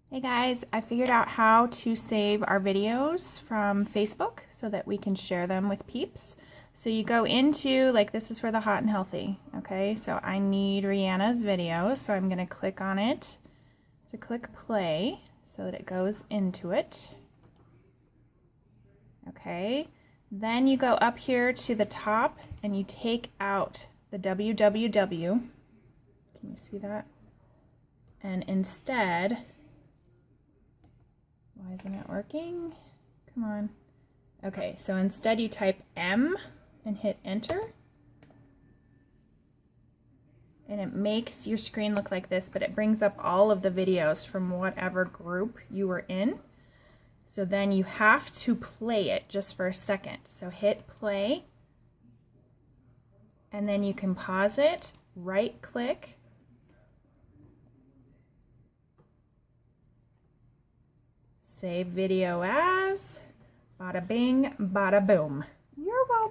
Hey guys, I figured out how to save our videos from Facebook so that we can share them with peeps. So you go into, like this is for the hot and healthy, okay? So I need Rihanna's video, so I'm gonna click on it to click play so that it goes into it. Okay, then you go up here to the top and you take out the www. Can you see that? And instead, why isn't it working? Come on. Okay, so instead you type M and hit enter. And it makes your screen look like this, but it brings up all of the videos from whatever group you were in. So then you have to play it just for a second. So hit play, and then you can pause it, right click, save video as, bada bing, bada boom. You're welcome.